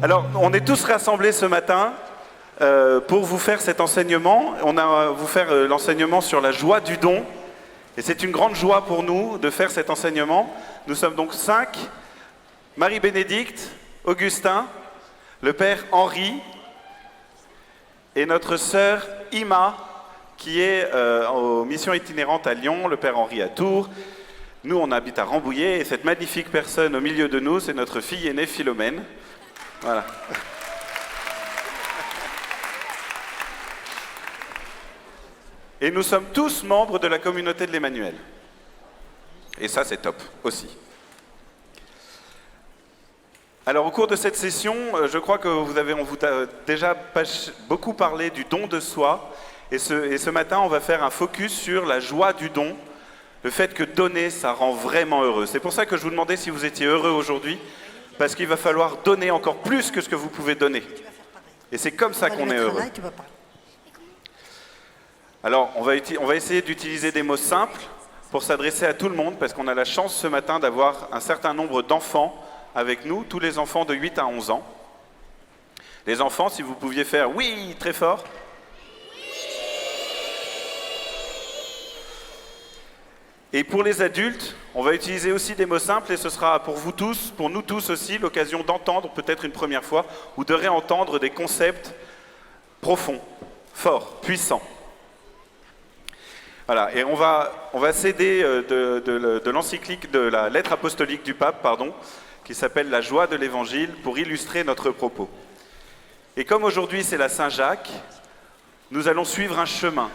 Alors, on est tous rassemblés ce matin pour vous faire cet enseignement. On a vous faire l'enseignement sur la joie du don. Et c'est une grande joie pour nous de faire cet enseignement. Nous sommes donc 5, Marie-Bénédicte, Augustin, le père Henri et notre sœur Ima, qui est aux missions itinérantes à Lyon, le père Henri à Tours. Nous, on habite à Rambouillet et cette magnifique personne au milieu de nous, c'est notre fille aînée Philomène. Voilà. Et nous sommes tous membres de la communauté de l'Emmanuel. Et ça, c'est top aussi. Alors, au cours de cette session, je crois que on vous a déjà beaucoup parlé du don de soi. Et ce matin, on va faire un focus sur la joie du don. Le fait que donner, ça rend vraiment heureux. C'est pour ça que je vous demandais si vous étiez heureux aujourd'hui. Parce qu'il va falloir donner encore plus que ce que vous pouvez donner. Et c'est comme ça qu'on est heureux. Alors, on va essayer d'utiliser des mots simples pour s'adresser à tout le monde, parce qu'on a la chance ce matin d'avoir un certain nombre d'enfants avec nous, tous les enfants de 8 à 11 ans. Les enfants, si vous pouviez faire « oui » très fort. Et pour les adultes, on va utiliser aussi des mots simples et ce sera pour vous tous, pour nous tous aussi, l'occasion d'entendre peut-être une première fois ou de réentendre des concepts profonds, forts, puissants. Voilà, et on va s'aider de l'encyclique, de la lettre apostolique du pape, qui s'appelle « La joie de l'évangile » pour illustrer notre propos. Et comme aujourd'hui c'est la Saint-Jacques, nous allons suivre un chemin.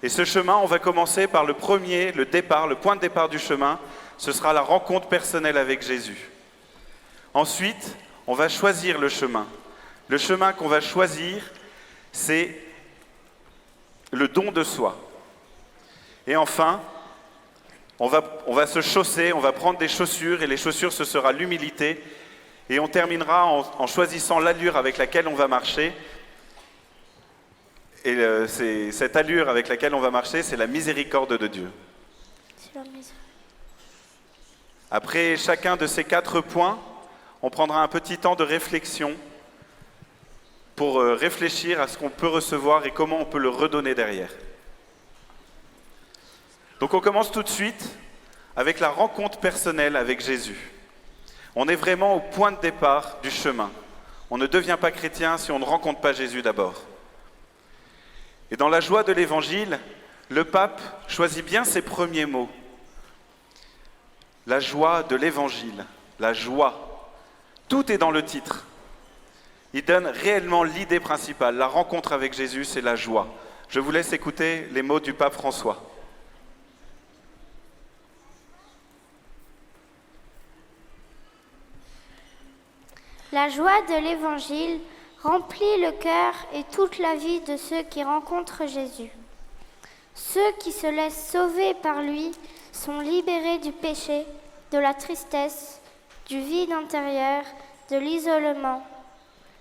Et ce chemin, on va commencer par le point de départ du chemin, ce sera la rencontre personnelle avec Jésus. Ensuite, on va choisir le chemin. Le chemin qu'on va choisir, c'est le don de soi. Et enfin, on va se chausser, on va prendre des chaussures, et les chaussures, ce sera l'humilité. Et on terminera en choisissant l'allure avec laquelle on va marcher. Et cette allure avec laquelle on va marcher, c'est la miséricorde de Dieu. Après chacun de ces 4 points, on prendra un petit temps de réflexion pour réfléchir à ce qu'on peut recevoir et comment on peut le redonner derrière. Donc on commence tout de suite avec la rencontre personnelle avec Jésus. On est vraiment au point de départ du chemin. On ne devient pas chrétien si on ne rencontre pas Jésus d'abord. Et dans la joie de l'évangile, le pape choisit bien ses premiers mots. La joie de l'évangile, la joie. Tout est dans le titre. Il donne réellement l'idée principale. La rencontre avec Jésus, c'est la joie. Je vous laisse écouter les mots du pape François. La joie de l'évangile remplit le cœur et toute la vie de ceux qui rencontrent Jésus. Ceux qui se laissent sauver par lui sont libérés du péché, de la tristesse, du vide intérieur, de l'isolement.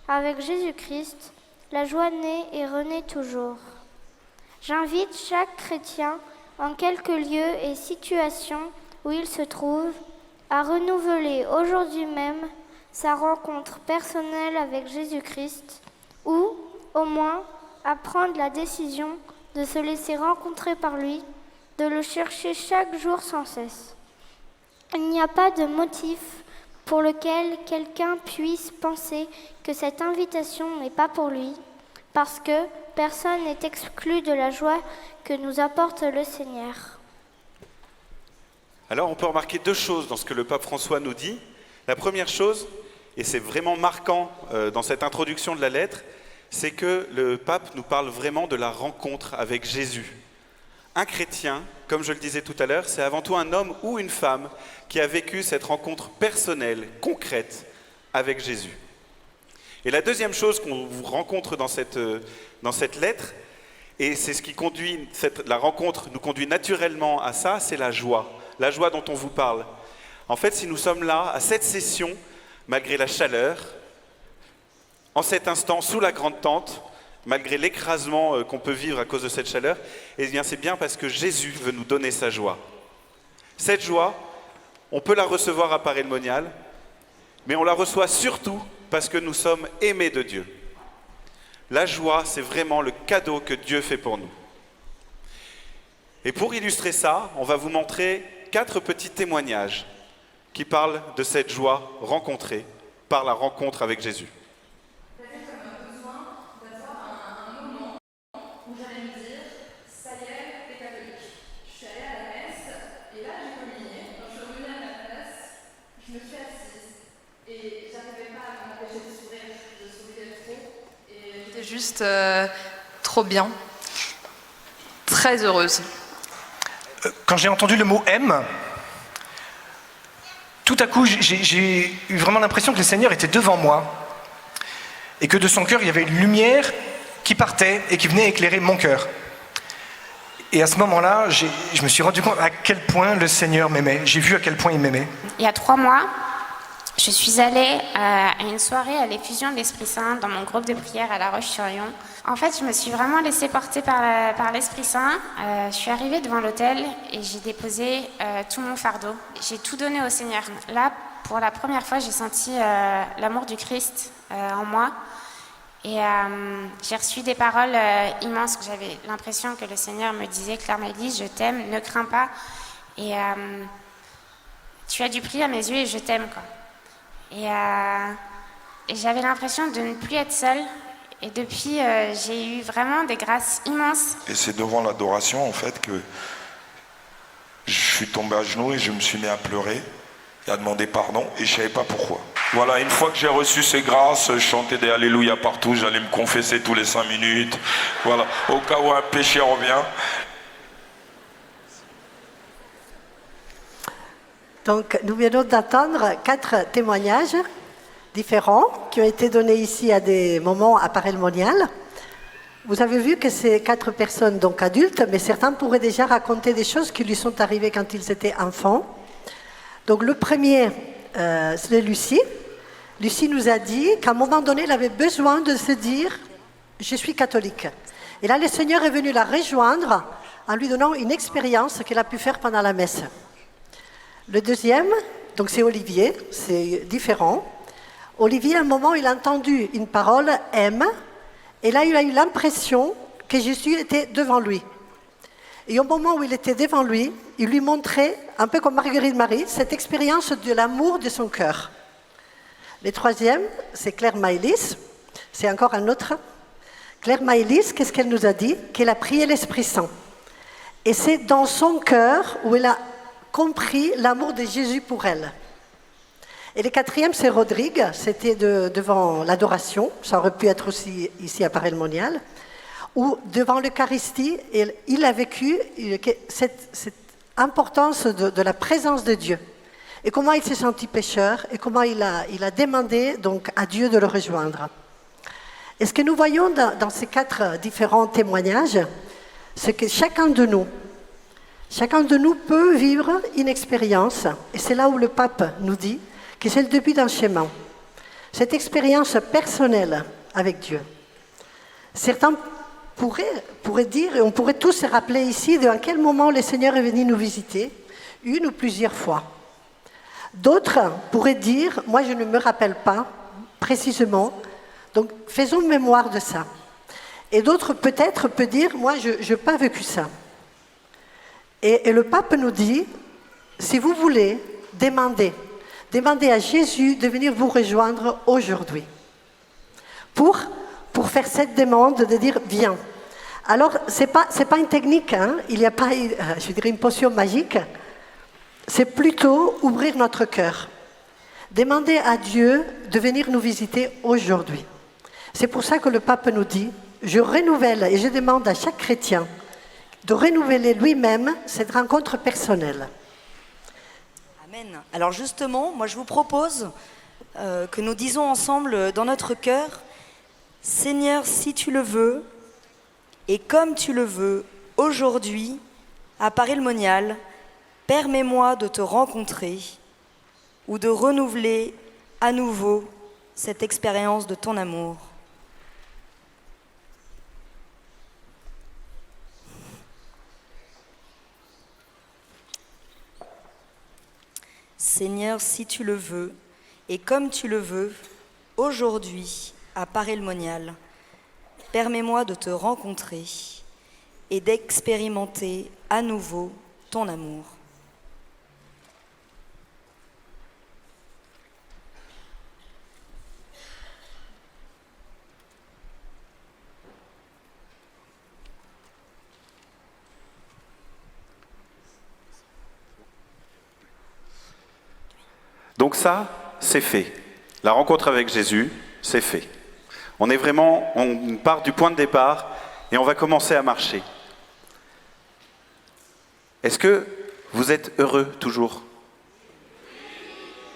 Avec Jésus-Christ, la joie naît et renaît toujours. J'invite chaque chrétien, en quelque lieu et situation où il se trouve, à renouveler aujourd'hui même sa rencontre personnelle avec Jésus-Christ, ou, au moins, à prendre la décision de se laisser rencontrer par lui, de le chercher chaque jour sans cesse. Il n'y a pas de motif pour lequel quelqu'un puisse penser que cette invitation n'est pas pour lui, parce que personne n'est exclu de la joie que nous apporte le Seigneur. Alors on peut remarquer 2 choses dans ce que le pape François nous dit. La première chose, et c'est vraiment marquant dans cette introduction de la lettre, c'est que le pape nous parle vraiment de la rencontre avec Jésus. Un chrétien, comme je le disais tout à l'heure, c'est avant tout un homme ou une femme qui a vécu cette rencontre personnelle, concrète, avec Jésus. Et la deuxième chose qu'on rencontre dans cette lettre, et c'est ce qui conduit, la rencontre nous conduit naturellement à ça, c'est la joie dont on vous parle. En fait, si nous sommes là, à cette session, malgré la chaleur, en cet instant, sous la grande tente, malgré l'écrasement qu'on peut vivre à cause de cette chaleur, eh bien c'est bien parce que Jésus veut nous donner sa joie. Cette joie, on peut la recevoir à Paray-le-Monial, mais on la reçoit surtout parce que nous sommes aimés de Dieu. La joie, c'est vraiment le cadeau que Dieu fait pour nous. Et pour illustrer ça, on va vous montrer 4 petits témoignages qui parlent de cette joie rencontrée par la rencontre avec Jésus. Juste trop bien, très heureuse. Quand j'ai entendu le mot « aime », tout à coup j'ai eu vraiment l'impression que le Seigneur était devant moi et que de son cœur il y avait une lumière qui partait et qui venait éclairer mon cœur. Et à ce moment-là, je me suis rendu compte à quel point le Seigneur m'aimait. J'ai vu à quel point il m'aimait. Il y a 3 mois, je suis allée à une soirée à l'effusion de l'Esprit Saint dans mon groupe de prière à La Roche-sur-Yon. En fait, je me suis vraiment laissée porter par l'Esprit Saint. Je suis arrivée devant l'autel et j'ai déposé tout mon fardeau. J'ai tout donné au Seigneur. Là, pour la première fois, j'ai senti l'amour du Christ en moi. Et j'ai reçu des paroles immenses. J'avais l'impression que le Seigneur me disait « Claire Maëlys, je t'aime, ne crains pas. Et tu as du prix à mes yeux et je t'aime. » Et j'avais l'impression de ne plus être seule. Et depuis, j'ai eu vraiment des grâces immenses. Et c'est devant l'adoration, en fait, que je suis tombé à genoux et je me suis mis à pleurer et à demander pardon. Et je ne savais pas pourquoi. Voilà, une fois que j'ai reçu ces grâces, je chantais des Alléluia partout. J'allais me confesser tous les 5 minutes. Voilà, au cas où un péché revient. Donc, nous venons d'entendre 4 témoignages différents qui ont été donnés ici à des moments à Paray-le-Monial. Vous avez vu que ces 4 personnes, donc adultes, mais certains pourraient déjà raconter des choses qui lui sont arrivées quand ils étaient enfants. Donc, le premier, c'est Lucie. Lucie nous a dit qu'à un moment donné, elle avait besoin de se dire « je suis catholique ». Et là, le Seigneur est venu la rejoindre en lui donnant une expérience qu'elle a pu faire pendant la messe. Le deuxième, donc c'est Olivier, c'est différent. Olivier, à un moment, il a entendu une parole « aime », et là, il a eu l'impression que Jésus était devant lui. Et au moment où il était devant lui, il lui montrait, un peu comme Marguerite Marie, cette expérience de l'amour de son cœur. Le troisième, c'est Claire Maëlys, c'est encore un autre. Claire Maëlys, qu'est-ce qu'elle nous a dit? Qu'elle a prié l'Esprit Saint. Et c'est dans son cœur où elle a compris l'amour de Jésus pour elle. Et le quatrième, c'est Rodrigue, c'était devant l'adoration, ça aurait pu être aussi ici à Paray-le-Monial, où devant l'Eucharistie, il a vécu cette importance de la présence de Dieu. Et comment il s'est senti pécheur, et comment il a demandé donc à Dieu de le rejoindre. Et ce que nous voyons dans ces 4 différents témoignages, c'est que chacun de nous peut vivre une expérience, et c'est là où le pape nous dit que c'est le début d'un chemin. Cette expérience personnelle avec Dieu. Certains pourraient dire, et on pourrait tous se rappeler ici, de à quel moment le Seigneur est venu nous visiter, une ou plusieurs fois. D'autres pourraient dire, moi je ne me rappelle pas précisément, donc faisons mémoire de ça. Et d'autres peut-être peuvent dire, moi je n'ai pas vécu ça. Et le pape nous dit, si vous voulez, demandez à Jésus de venir vous rejoindre aujourd'hui. Pour faire cette demande de dire, viens. Alors, c'est pas une technique, hein, il n'y a pas, je dirais, une potion magique. C'est plutôt ouvrir notre cœur. Demander à Dieu de venir nous visiter aujourd'hui. C'est pour ça que le pape nous dit, je renouvelle et je demande à chaque chrétien de renouveler lui-même cette rencontre personnelle. Amen. Alors justement, moi je vous propose que nous disons ensemble dans notre cœur, Seigneur, si tu le veux, et comme tu le veux, aujourd'hui, à Paray-le-Monial, permets-moi de te rencontrer ou de renouveler à nouveau cette expérience de ton amour. Seigneur, si tu le veux, et comme tu le veux, aujourd'hui, à Paray-le-Monial, permets-moi de te rencontrer et d'expérimenter à nouveau ton amour. Donc ça, c'est fait. La rencontre avec Jésus, c'est fait. On part du point de départ et on va commencer à marcher. Est-ce que vous êtes heureux toujours ?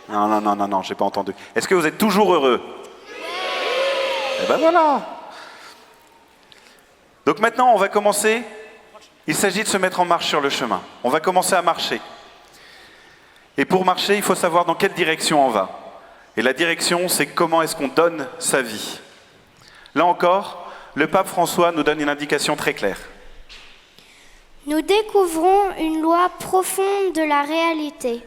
Non, j'ai pas entendu. Est-ce que vous êtes toujours heureux ? Eh ben voilà. Donc maintenant, on va commencer. Il s'agit de se mettre en marche sur le chemin. On va commencer à marcher. Et pour marcher, il faut savoir dans quelle direction on va. Et la direction, c'est comment est-ce qu'on donne sa vie. Là encore, le pape François nous donne une indication très claire. Nous découvrons une loi profonde de la réalité,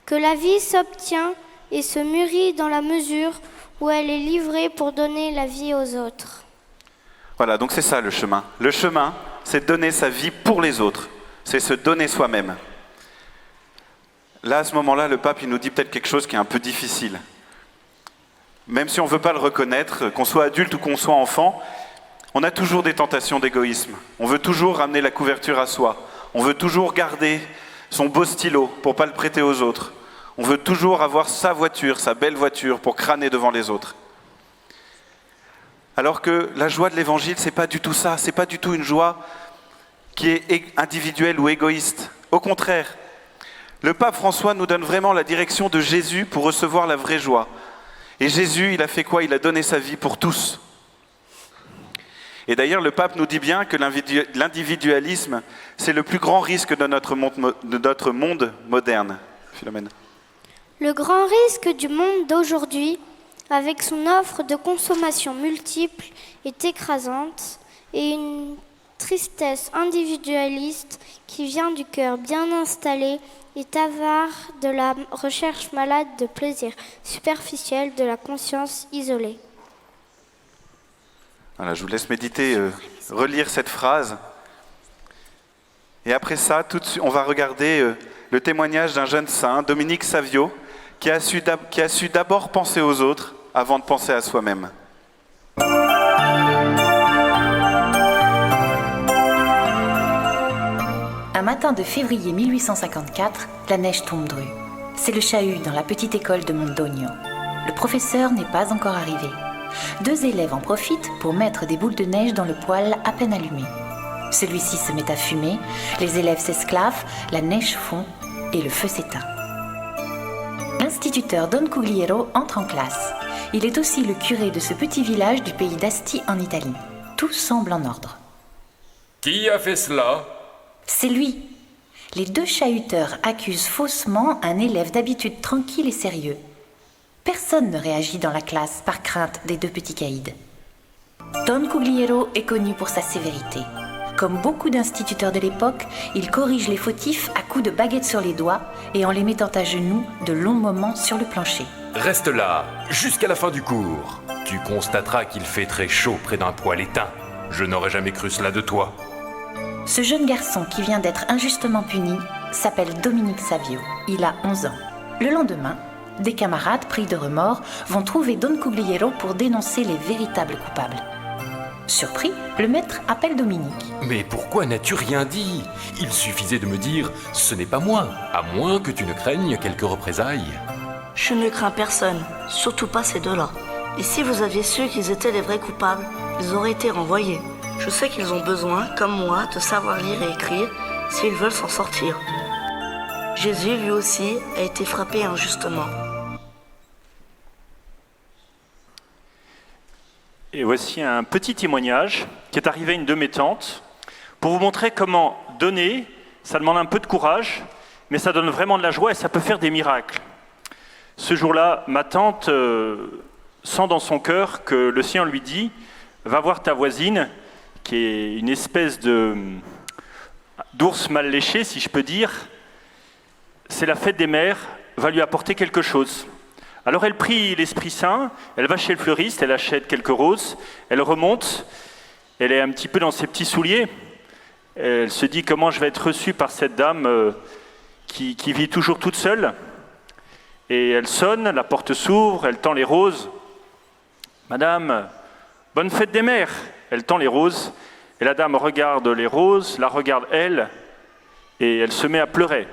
que la vie s'obtient et se mûrit dans la mesure où elle est livrée pour donner la vie aux autres. Voilà, donc c'est ça le chemin. Le chemin, c'est donner sa vie pour les autres. C'est se donner soi-même. Là, à ce moment-là, le pape, il nous dit peut-être quelque chose qui est un peu difficile. Même si on ne veut pas le reconnaître, qu'on soit adulte ou qu'on soit enfant, on a toujours des tentations d'égoïsme. On veut toujours ramener la couverture à soi. On veut toujours garder son beau stylo pour ne pas le prêter aux autres. On veut toujours avoir sa voiture, sa belle voiture, pour crâner devant les autres. Alors que la joie de l'évangile, c'est pas du tout ça. C'est pas du tout une joie qui est individuelle ou égoïste. Au contraire, le pape François nous donne vraiment la direction de Jésus pour recevoir la vraie joie. Et Jésus, il a fait quoi ? Il a donné sa vie pour tous. Et d'ailleurs, le pape nous dit bien que l'individualisme, c'est le plus grand risque de notre monde moderne. Philomène. Le grand risque du monde d'aujourd'hui, avec son offre de consommation multiple, est écrasante et une tristesse individualiste qui vient du cœur bien installé est avare de la recherche malade de plaisir superficiel, de la conscience isolée. Voilà, je vous laisse méditer, relire cette phrase. Et après ça, tout de suite, on va regarder le témoignage d'un jeune saint, Dominique Savio, qui a su d'abord penser aux autres avant de penser à soi-même. Un matin de février 1854, la neige tombe drue. C'est le chahut dans la petite école de Mondogno. Le professeur n'est pas encore arrivé. 2 élèves en profitent pour mettre des boules de neige dans le poêle à peine allumé. Celui-ci se met à fumer, les élèves s'esclaffent, la neige fond et le feu s'éteint. L'instituteur Don Cugliero entre en classe. Il est aussi le curé de ce petit village du pays d'Asti en Italie. Tout semble en ordre. Qui a fait cela ? C'est lui. Les 2 chahuteurs accusent faussement un élève d'habitude tranquille et sérieux. Personne ne réagit dans la classe par crainte des 2 petits caïds. Don Cugliero est connu pour sa sévérité. Comme beaucoup d'instituteurs de l'époque, il corrige les fautifs à coups de baguette sur les doigts et en les mettant à genoux de longs moments sur le plancher. Reste là, jusqu'à la fin du cours. Tu constateras qu'il fait très chaud près d'un poêle éteint. Je n'aurais jamais cru cela de toi. Ce jeune garçon qui vient d'être injustement puni s'appelle Dominique Savio. Il a 11 ans. Le lendemain, des camarades pris de remords vont trouver Don Cugliero pour dénoncer les véritables coupables. Surpris, le maître appelle Dominique. Mais pourquoi n'as-tu rien dit ? Il suffisait de me dire « ce n'est pas moi », à moins que tu ne craignes quelques représailles. Je ne crains personne, surtout pas ces 2-là. Et si vous aviez su qu'ils étaient les vrais coupables, ils auraient été renvoyés. Je sais qu'ils ont besoin, comme moi, de savoir lire et écrire s'ils veulent s'en sortir. Jésus, lui aussi, a été frappé injustement. Et voici un petit témoignage qui est arrivé à une de mes tantes pour vous montrer comment donner, ça demande un peu de courage, mais ça donne vraiment de la joie et ça peut faire des miracles. Ce jour-là, ma tante sent dans son cœur que le Seigneur lui dit « Va voir ta voisine » qui est une espèce d'ours mal léché, si je peux dire. C'est la fête des mères, va lui apporter quelque chose. Alors elle prie l'Esprit Saint, elle va chez le fleuriste, elle achète quelques roses, elle remonte, elle est un petit peu dans ses petits souliers. Elle se dit comment je vais être reçue par cette dame qui vit toujours toute seule. Et elle sonne, la porte s'ouvre, elle tend les roses. Madame, bonne fête des mères. Elle tend les roses, et la dame regarde les roses, la regarde elle, et elle se met à pleurer.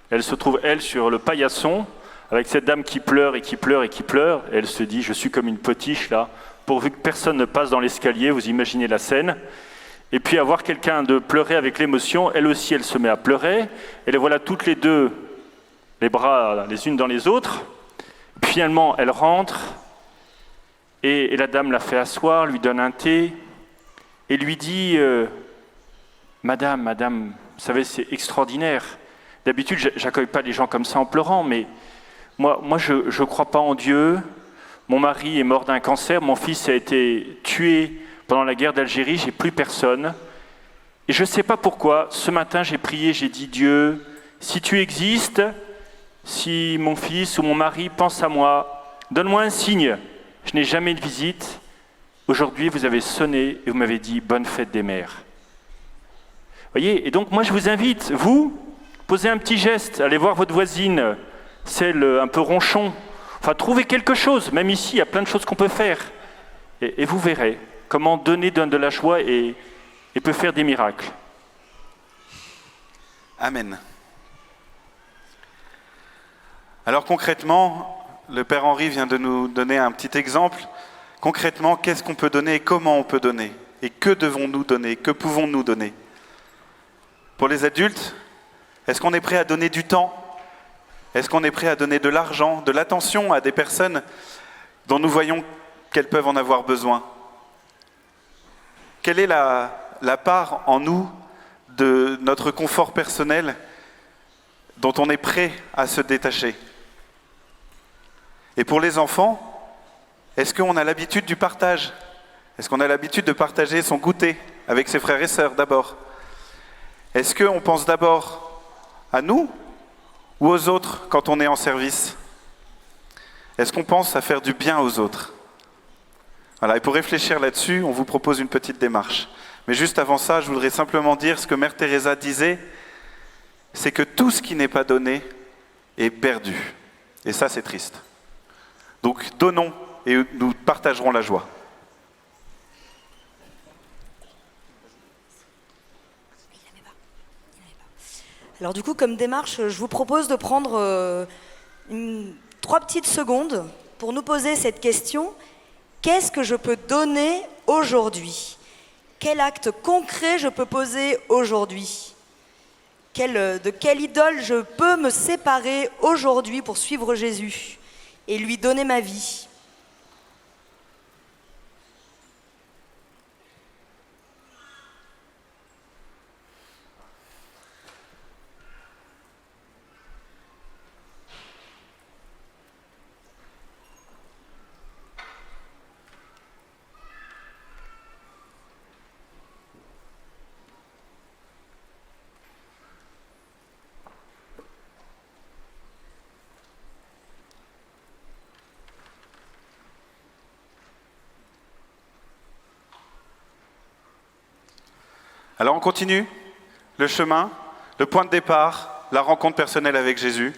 Elle se trouve, elle, sur le paillasson, avec cette dame qui pleure et qui pleure et qui pleure. Et elle se dit, je suis comme une potiche là, pourvu que personne ne passe dans l'escalier, vous imaginez la scène. Et puis à voir quelqu'un de pleurer avec l'émotion, elle aussi, elle se met à pleurer. Et les voilà toutes les deux, les bras les unes dans les autres. Puis finalement, elle rentre, et la dame la fait asseoir, lui donne un thé, et lui dit Madame, vous savez, c'est extraordinaire. D'habitude, je n'accueille pas les gens comme ça en pleurant, mais moi je ne crois pas en Dieu. Mon mari est mort d'un cancer, mon fils a été tué pendant la guerre d'Algérie, j'ai plus personne. Et je ne sais pas pourquoi, ce matin j'ai prié, j'ai dit Dieu, si tu existes, si mon fils ou mon mari pense à moi, donne-moi un signe. Je n'ai jamais de visite. Aujourd'hui, vous avez sonné et vous m'avez dit « Bonne fête des mères ». Voyez, et donc moi je vous invite, vous, posez un petit geste, allez voir votre voisine, celle un peu ronchon. Enfin, trouvez quelque chose, même ici, il y a plein de choses qu'on peut faire. Et vous verrez comment donner donne de la joie et peut faire des miracles. Amen. Alors concrètement, le Père Henri vient de nous donner un petit exemple. Concrètement, qu'est-ce qu'on peut donner et comment on peut donner? Et que devons-nous donner? Que pouvons-nous donner? Pour les adultes, est-ce qu'on est prêt à donner du temps? Est-ce qu'on est prêt à donner de l'argent, de l'attention à des personnes dont nous voyons qu'elles peuvent en avoir besoin? Quelle est la part en nous de notre confort personnel dont on est prêt à se détacher? Et pour les enfants, est-ce qu'on a l'habitude du partage? Est-ce qu'on a l'habitude de partager son goûter avec ses frères et sœurs d'abord? Est-ce qu'on pense d'abord à nous ou aux autres quand on est en service? Est-ce qu'on pense à faire du bien aux autres? Voilà, et pour réfléchir là-dessus, on vous propose une petite démarche. Mais juste avant ça, je voudrais simplement dire ce que Mère Teresa disait, c'est que tout ce qui n'est pas donné est perdu. Et ça, c'est triste. Donc donnons et nous partagerons la joie. Alors du coup, comme démarche, je vous propose de prendre 3 petites secondes pour nous poser cette question. Qu'est-ce que je peux donner aujourd'hui? Quel acte concret je peux poser aujourd'hui? De quelle idole je peux me séparer aujourd'hui pour suivre Jésus et lui donner ma vie? Alors on continue le chemin, le point de départ, la rencontre personnelle avec Jésus,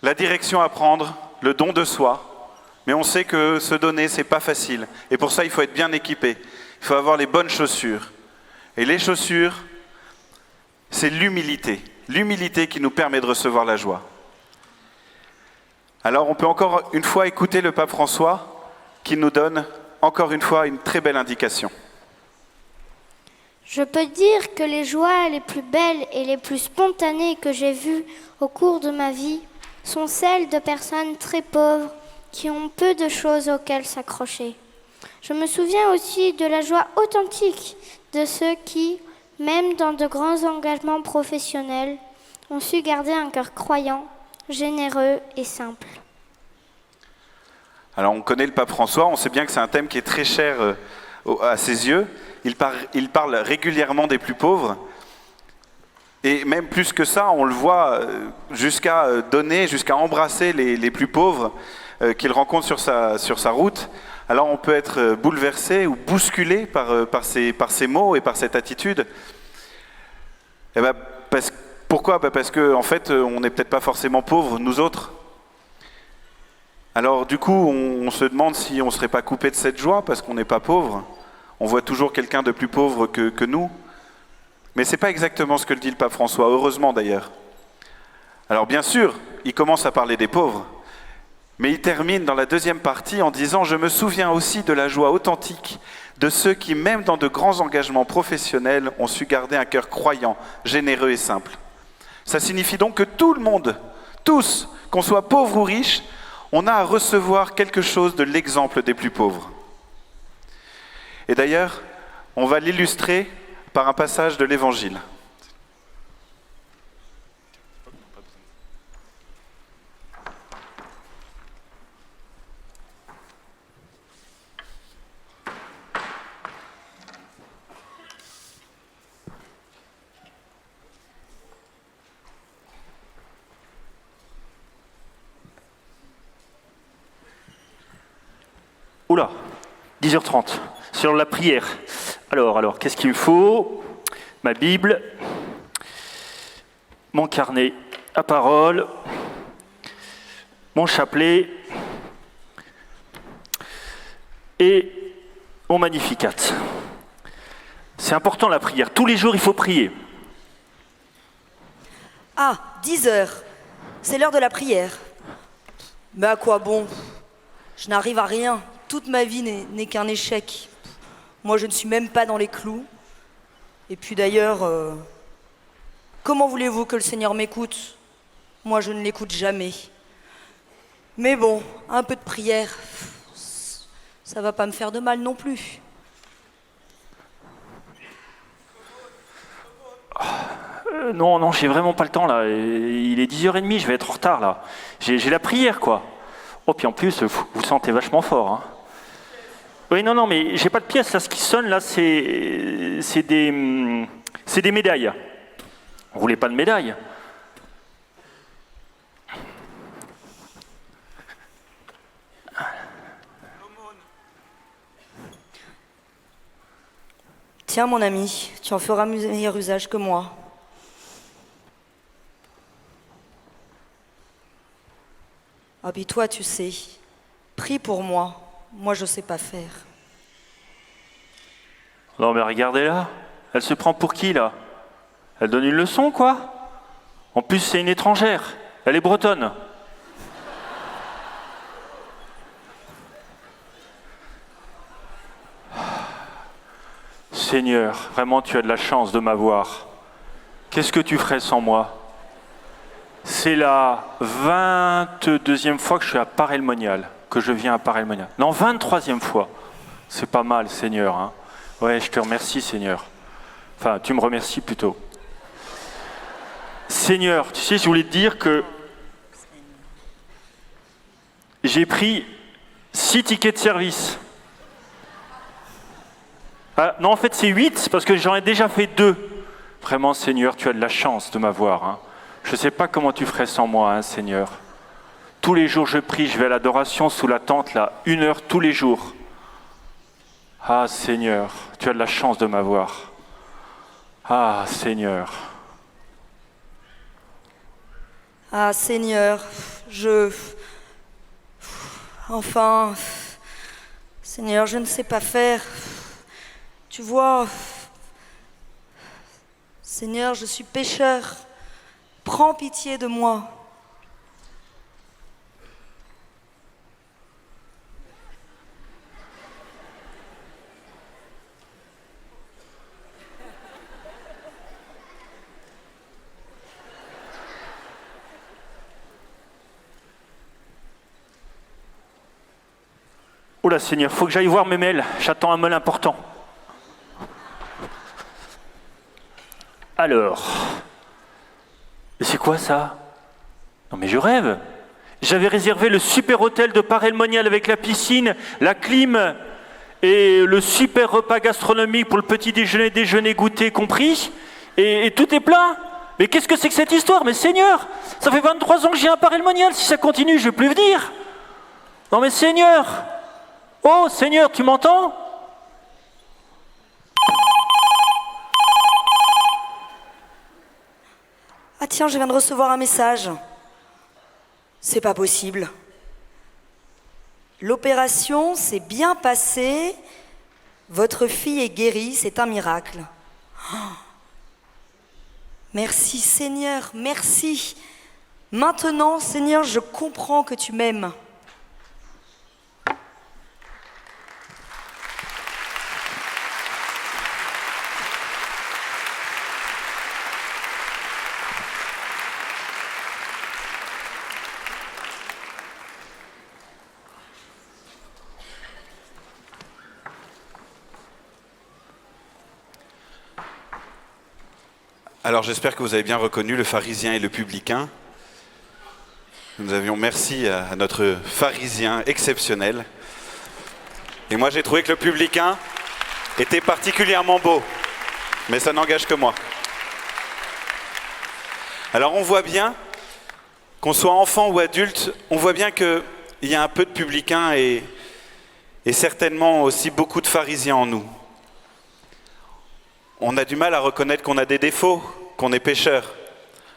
la direction à prendre, le don de soi. Mais on sait que se donner, c'est pas facile. Et pour ça, il faut être bien équipé. Il faut avoir les bonnes chaussures. Et les chaussures, c'est l'humilité. L'humilité qui nous permet de recevoir la joie. Alors on peut encore une fois écouter le pape François qui nous donne encore une fois une très belle indication. Je peux dire que les joies les plus belles et les plus spontanées que j'ai vues au cours de ma vie sont celles de personnes très pauvres qui ont peu de choses auxquelles s'accrocher. Je me souviens aussi de la joie authentique de ceux qui, même dans de grands engagements professionnels, ont su garder un cœur croyant, généreux et simple. Alors on connaît le pape François, on sait bien que c'est un thème qui est très cher à ses yeux. Il parle régulièrement des plus pauvres. Et même plus que ça, on le voit jusqu'à donner, jusqu'à embrasser les plus pauvres qu'il rencontre sur sa route. Alors on peut être bouleversé ou bousculé par ces mots et par cette attitude. Et ben, pourquoi ? Parce qu'en fait, on n'est peut-être pas forcément pauvres, nous autres. Alors du coup, on se demande si on ne serait pas coupé de cette joie parce qu'on n'est pas pauvre. On voit toujours quelqu'un de plus pauvre que nous. Mais ce n'est pas exactement ce que le dit le pape François, heureusement d'ailleurs. Alors bien sûr, il commence à parler des pauvres, mais il termine dans la deuxième partie en disant « Je me souviens aussi de la joie authentique de ceux qui, même dans de grands engagements professionnels, ont su garder un cœur croyant, généreux et simple. » Ça signifie donc que tout le monde, tous, qu'on soit pauvre ou riche, on a à recevoir quelque chose de l'exemple des plus pauvres. Et d'ailleurs, on va l'illustrer par un passage de l'Évangile. Oula, 10h30, sur la prière. Alors, qu'est-ce qu'il me faut ? Ma Bible, mon carnet à parole, mon chapelet et mon Magnificat. C'est important la prière. Tous les jours, il faut prier. Ah, 10h. C'est l'heure de la prière. Mais à quoi bon ? Je n'arrive à rien. Toute ma vie n'est qu'un échec. Moi, je ne suis même pas dans les clous. Et puis d'ailleurs, comment voulez-vous que le Seigneur m'écoute ? Moi, je ne l'écoute jamais. Mais bon, un peu de prière, ça va pas me faire de mal non plus. Non, j'ai vraiment pas le temps là. Il est 10h30, je vais être en retard là. J'ai la prière quoi. Oh, puis en plus, vous sentez vachement fort. Hein. Oui, non, mais j'ai pas de pièces là. Ce qui sonne là, c'est des médailles. Vous voulez pas de médailles ? Tiens, mon ami, tu en feras meilleur usage que moi. Ah, puis toi, tu sais, prie pour moi. Moi, je sais pas faire. Non, mais regardez-la. Elle se prend pour qui, là ? Elle donne une leçon, quoi ? En plus, c'est une étrangère. Elle est bretonne. Seigneur, vraiment, tu as de la chance de m'avoir. Qu'est-ce que tu ferais sans moi ? C'est la 22e fois que je suis à Paray-le-Monial, que je viens à Paray-le-Monial. Non, 23e fois. C'est pas mal, Seigneur. Hein. Ouais, je te remercie, Seigneur. Enfin, tu me remercies plutôt. Seigneur, tu sais, je voulais te dire que j'ai pris 6 tickets de service. Ah, non, en fait, c'est 8, parce que j'en ai déjà fait 2. Vraiment, Seigneur, tu as de la chance de m'avoir. Hein. Je ne sais pas comment tu ferais sans moi, hein, Seigneur. Tous les jours, je prie, je vais à l'adoration sous la tente, là, 1 heure tous les jours. Ah, Seigneur, tu as de la chance de m'avoir. Ah, Seigneur. Ah, Seigneur, Enfin, Seigneur, je ne sais pas faire. Tu vois, Seigneur, je suis pécheur. Prends pitié de moi. Oh là, Seigneur, faut que j'aille voir mes mails. J'attends un mail important. Alors, mais c'est quoi ça? Non mais je rêve. J'avais réservé le super hôtel de Paray-le-Monial avec la piscine, la clim et le super repas gastronomique pour le petit déjeuner, goûter compris. Et tout est plein. Mais qu'est-ce que c'est que cette histoire? Mais Seigneur, ça fait 23 ans que j'ai un parémonial, si ça continue, je ne vais plus venir. Non mais Seigneur, oh Seigneur, tu m'entends? Ah tiens, je viens de recevoir un message. C'est pas possible. L'opération s'est bien passée. Votre fille est guérie, c'est un miracle. Oh. Merci Seigneur, merci. Maintenant, Seigneur, je comprends que tu m'aimes. Alors j'espère que vous avez bien reconnu le pharisien et le publicain. Nous avions merci à notre pharisien exceptionnel. Et moi j'ai trouvé que le publicain était particulièrement beau. Mais ça n'engage que moi. Alors on voit bien, qu'on soit enfant ou adulte, on voit bien qu'il y a un peu de publicain et certainement aussi beaucoup de pharisiens en nous. On a du mal à reconnaître qu'on a des défauts, qu'on est pécheur.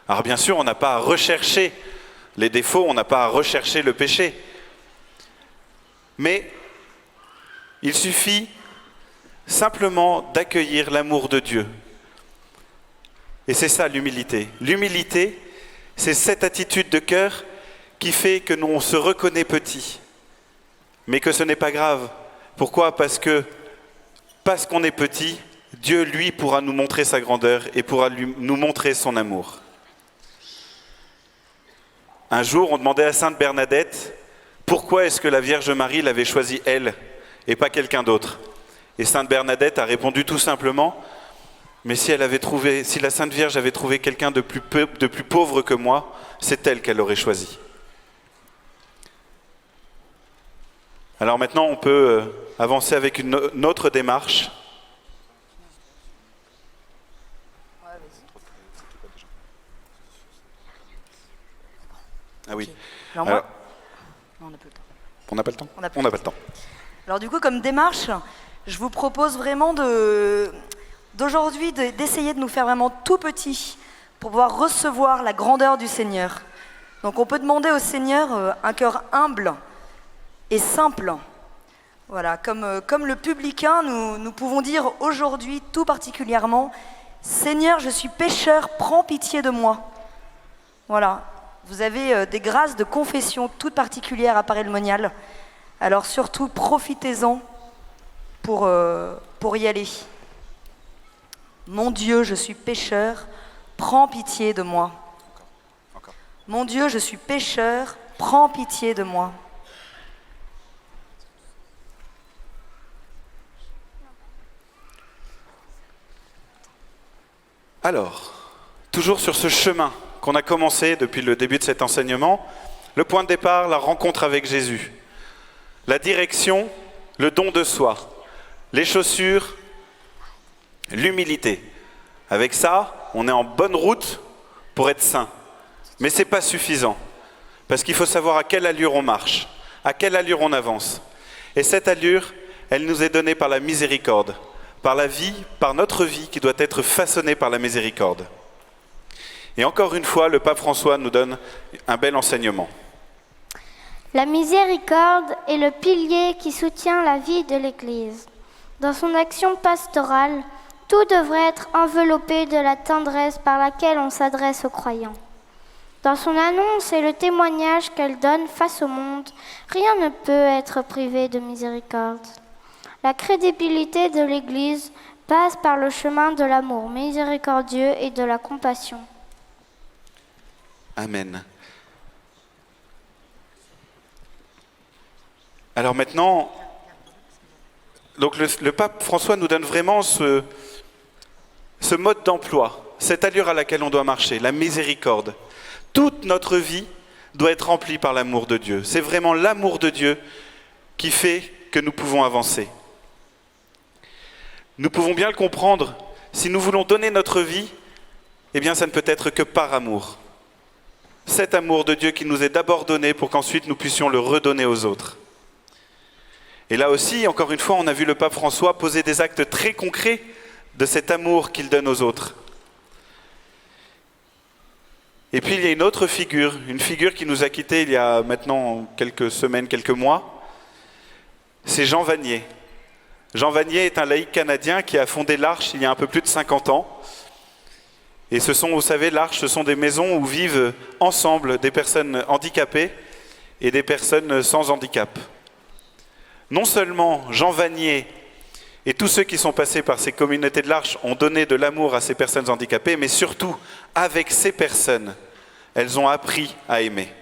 Alors bien sûr, on n'a pas à rechercher les défauts, on n'a pas à rechercher le péché. Mais il suffit simplement d'accueillir l'amour de Dieu. Et c'est ça l'humilité. L'humilité, c'est cette attitude de cœur qui fait que nous on se reconnaît petit, mais que ce n'est pas grave. Pourquoi ? Parce qu'on est petit, Dieu, lui, pourra nous montrer sa grandeur et pourra nous montrer son amour. Un jour, on demandait à Sainte Bernadette pourquoi est-ce que la Vierge Marie l'avait choisie elle et pas quelqu'un d'autre. Et Sainte Bernadette a répondu tout simplement, mais si la Sainte Vierge avait trouvé quelqu'un de plus pauvre que moi, c'est elle qu'elle aurait choisi. Alors maintenant, on peut avancer avec une autre démarche. Ah oui. Alors moi... Non, on n'a pas le temps. On n'a pas le temps ? On n'a pas le temps. Alors du coup, comme démarche, je vous propose vraiment d'aujourd'hui d'essayer de nous faire vraiment tout petit pour pouvoir recevoir la grandeur du Seigneur. Donc on peut demander au Seigneur un cœur humble et simple. Voilà, comme le publicain, nous pouvons dire aujourd'hui tout particulièrement, Seigneur, je suis pécheur, prends pitié de moi. Voilà. Vous avez des grâces de confession toutes particulières à Paray-le-Monial. Alors surtout, profitez-en pour y aller. Mon Dieu, je suis pécheur, prends pitié de moi. Mon Dieu, je suis pécheur, prends pitié de moi. Alors, toujours sur ce chemin qu'on a commencé depuis le début de cet enseignement, le point de départ, la rencontre avec Jésus, la direction, le don de soi, les chaussures, l'humilité. Avec ça, on est en bonne route pour être saint. Mais ce n'est pas suffisant, parce qu'il faut savoir à quelle allure on marche, à quelle allure on avance. Et cette allure, elle nous est donnée par la miséricorde, par la vie, par notre vie qui doit être façonnée par la miséricorde. Et encore une fois, le pape François nous donne un bel enseignement. La miséricorde est le pilier qui soutient la vie de l'Église. Dans son action pastorale, tout devrait être enveloppé de la tendresse par laquelle on s'adresse aux croyants. Dans son annonce et le témoignage qu'elle donne face au monde, rien ne peut être privé de miséricorde. La crédibilité de l'Église passe par le chemin de l'amour miséricordieux et de la compassion. Amen. Alors maintenant, donc le pape François nous donne vraiment ce mode d'emploi, cette allure à laquelle on doit marcher, la miséricorde. Toute notre vie doit être remplie par l'amour de Dieu. C'est vraiment l'amour de Dieu qui fait que nous pouvons avancer. Nous pouvons bien le comprendre. Si nous voulons donner notre vie, eh bien ça ne peut être que par amour. Cet amour de Dieu qui nous est d'abord donné pour qu'ensuite nous puissions le redonner aux autres. Et là aussi, encore une fois, on a vu le pape François poser des actes très concrets de cet amour qu'il donne aux autres. Et puis il y a une autre figure, une figure qui nous a quittés il y a maintenant quelques semaines, quelques mois, c'est Jean Vanier. Jean Vanier est un laïc canadien qui a fondé l'Arche il y a un peu plus de 50 ans. Et ce sont, vous savez, l'Arche, ce sont des maisons où vivent ensemble des personnes handicapées et des personnes sans handicap. Non seulement Jean Vanier et tous ceux qui sont passés par ces communautés de l'Arche ont donné de l'amour à ces personnes handicapées, mais surtout, avec ces personnes, elles ont appris à aimer.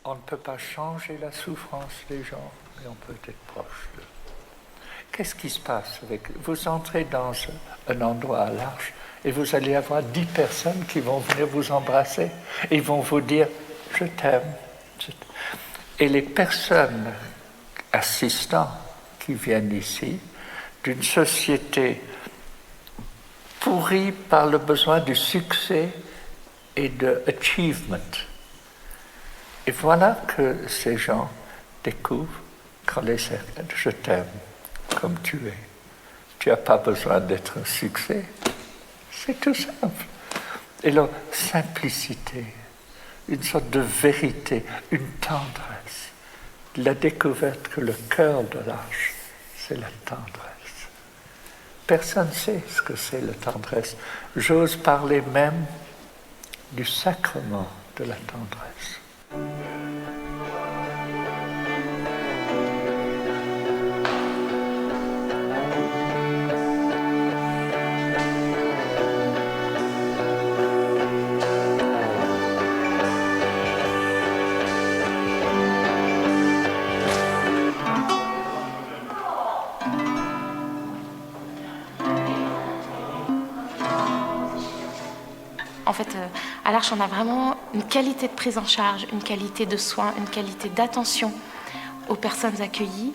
On ne peut pas changer la souffrance des gens, mais on peut être proche d'eux. Qu'est-ce qui se passe avec... Vous entrez dans un endroit à l'Arche et vous allez avoir 10 personnes qui vont venir vous embrasser et ils vont vous dire « je t'aime ». Et les personnes assistants qui viennent ici, d'une société pourrie par le besoin du succès et de achievement. Et voilà que ces gens découvrent quand les cercles, je t'aime comme tu es. Tu n'as pas besoin d'être un succès. C'est tout simple. Et leur simplicité, une sorte de vérité, une tendresse, la découverte que le cœur de l'Arche, c'est la tendresse. Personne ne sait ce que c'est la tendresse. J'ose parler même du sacrement de la tendresse. En fait, à l'Arche, on a vraiment une qualité de prise en charge, une qualité de soins, une qualité d'attention aux personnes accueillies.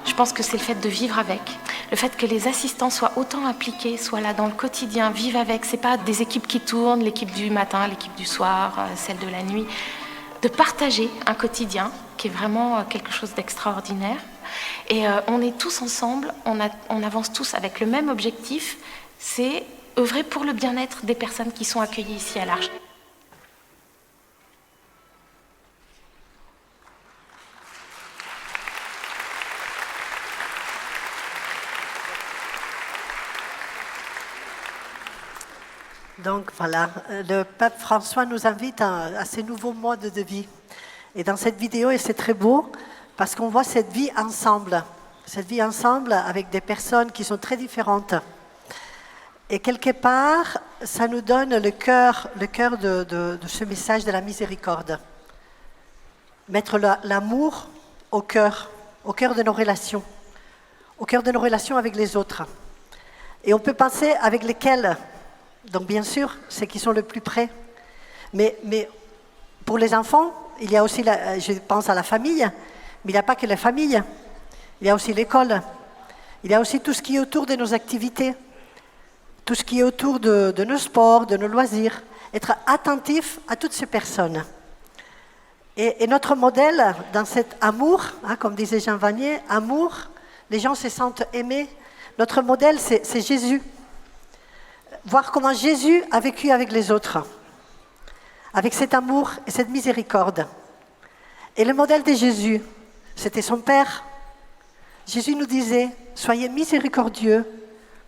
Je pense que c'est le fait de vivre avec, le fait que les assistants soient autant impliqués, soient là dans le quotidien, vivent avec. C'est pas des équipes qui tournent, l'équipe du matin, l'équipe du soir, celle de la nuit. De partager un quotidien qui est vraiment quelque chose d'extraordinaire. Et on est tous ensemble, on avance tous avec le même objectif, c'est œuvrer pour le bien-être des personnes qui sont accueillies ici à l'Arche. Donc voilà, le pape François nous invite à ces nouveaux modes de vie. Et dans cette vidéo, et c'est très beau, parce qu'on voit cette vie ensemble avec des personnes qui sont très différentes. Et quelque part, ça nous donne le cœur de ce message de la miséricorde. Mettre l'amour au cœur de nos relations, au cœur de nos relations avec les autres. Et on peut penser avec lesquels, donc bien sûr, ceux qui sont le plus près. Mais pour les enfants, il y a aussi, je pense à la famille, mais il n'y a pas que la famille. Il y a aussi l'école. Il y a aussi tout ce qui est autour de nos activités. Tout ce qui est autour de nos sports, de nos loisirs, être attentif à toutes ces personnes. Et notre modèle dans cet amour, comme disait Jean Vanier, amour, les gens se sentent aimés. Notre modèle, c'est Jésus. Voir comment Jésus a vécu avec les autres, avec cet amour et cette miséricorde. Et le modèle de Jésus, c'était son Père. Jésus nous disait, soyez miséricordieux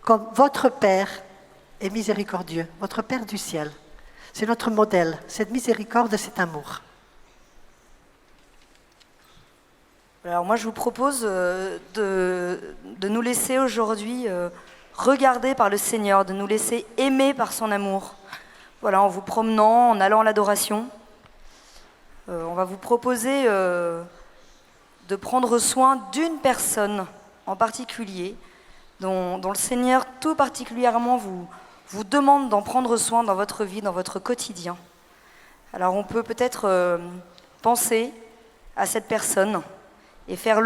comme votre Père est miséricordieux, votre Père du ciel. C'est notre modèle, cette miséricorde, cet amour. Alors moi, je vous propose de nous laisser aujourd'hui regarder par le Seigneur, de nous laisser aimer par son amour. Voilà, en vous promenant, en allant à l'adoration. On va vous proposer de prendre soin d'une personne en particulier, dont le Seigneur tout particulièrement vous demande d'en prendre soin dans votre vie, dans votre quotidien. Alors on peut peut-être penser à cette personne et faire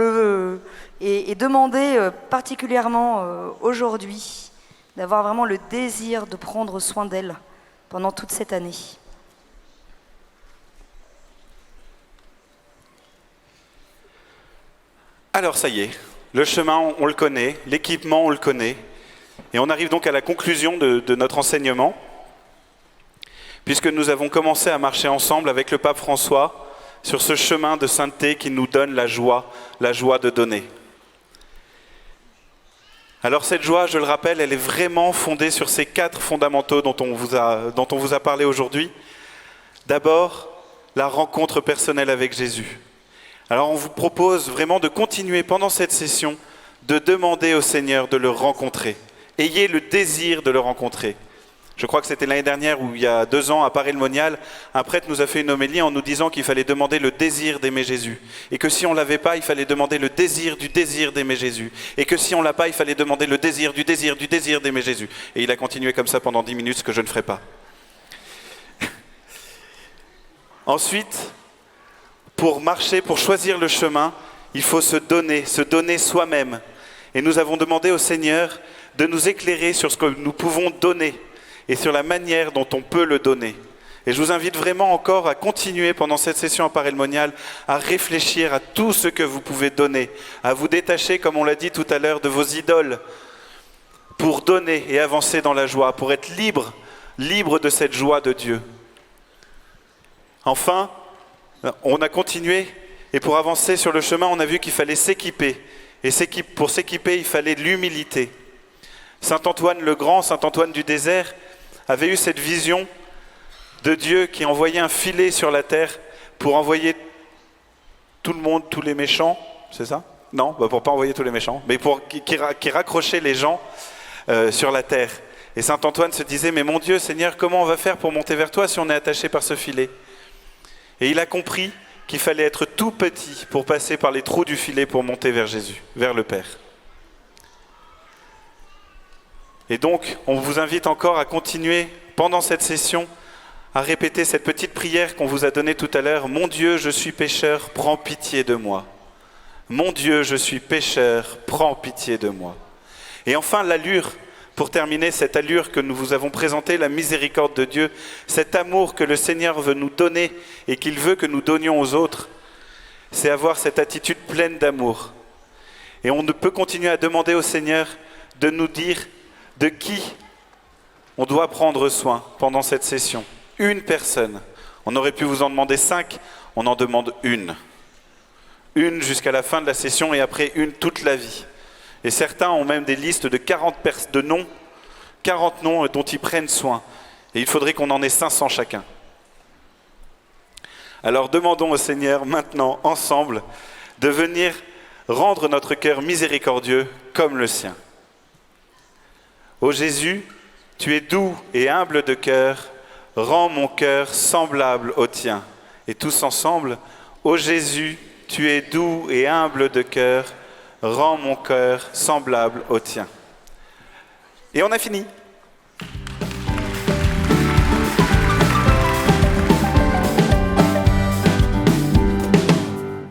et demander particulièrement aujourd'hui d'avoir vraiment le désir de prendre soin d'elle pendant toute cette année. Alors ça y est, le chemin on le connaît, l'équipement on le connaît, et on arrive donc à la conclusion de notre enseignement, puisque nous avons commencé à marcher ensemble avec le pape François sur ce chemin de sainteté qui nous donne la joie de donner. Alors cette joie, je le rappelle, elle est vraiment fondée sur ces 4 fondamentaux dont on vous a parlé aujourd'hui. D'abord, la rencontre personnelle avec Jésus. Alors on vous propose vraiment de continuer pendant cette session de demander au Seigneur de le rencontrer. Ayez le désir de le rencontrer. Je crois que c'était l'année dernière ou il y a 2 ans à Paray-le-Monial, un prêtre nous a fait une homélie en nous disant qu'il fallait demander le désir d'aimer Jésus. Et que si on ne l'avait pas, il fallait demander le désir du désir d'aimer Jésus. Et que si on ne l'a pas, il fallait demander le désir du désir du désir d'aimer Jésus. Et il a continué comme ça pendant 10 minutes, ce que je ne ferai pas. Ensuite, pour marcher, pour choisir le chemin, il faut se donner soi-même. Et nous avons demandé au Seigneur de nous éclairer sur ce que nous pouvons donner et sur la manière dont on peut le donner. Et je vous invite vraiment encore à continuer pendant cette session à Paray-le-Monial à réfléchir à tout ce que vous pouvez donner, à vous détacher, comme on l'a dit tout à l'heure, de vos idoles pour donner et avancer dans la joie, pour être libre de cette joie de Dieu. Enfin, on a continué et pour avancer sur le chemin, on a vu qu'il fallait s'équiper. Et pour s'équiper, il fallait de l'humilité. Saint Antoine le Grand, Saint Antoine du désert, avait eu cette vision de Dieu qui envoyait un filet sur la terre pour envoyer tout le monde, tous les méchants, c'est ça? Non, pour pas envoyer tous les méchants, mais pour qui raccrochait les gens sur la terre. Et Saint Antoine se disait, mais mon Dieu, Seigneur, comment on va faire pour monter vers toi si on est attaché par ce filet? Et il a compris qu'il fallait être tout petit pour passer par les trous du filet pour monter vers Jésus, vers le Père. Et donc, on vous invite encore à continuer pendant cette session à répéter cette petite prière qu'on vous a donnée tout à l'heure. Mon Dieu, je suis pécheur, prends pitié de moi. Mon Dieu, je suis pécheur, prends pitié de moi. Et enfin, l'allure, pour terminer, cette allure que nous vous avons présentée, la miséricorde de Dieu, cet amour que le Seigneur veut nous donner et qu'il veut que nous donnions aux autres, c'est avoir cette attitude pleine d'amour. Et on ne peut continuer à demander au Seigneur de nous dire de qui on doit prendre soin pendant cette session. Une personne. On aurait pu vous en demander 5, on en demande une. Une jusqu'à la fin de la session et après une toute la vie. Et certains ont même des listes de 40 noms dont ils prennent soin. Et il faudrait qu'on en ait 500 chacun. Alors demandons au Seigneur maintenant, ensemble, de venir rendre notre cœur miséricordieux comme le sien. Ô Jésus, tu es doux et humble de cœur, rends mon cœur semblable au tien. Et tous ensemble, ô Jésus, tu es doux et humble de cœur, rends mon cœur semblable au tien. Et on a fini.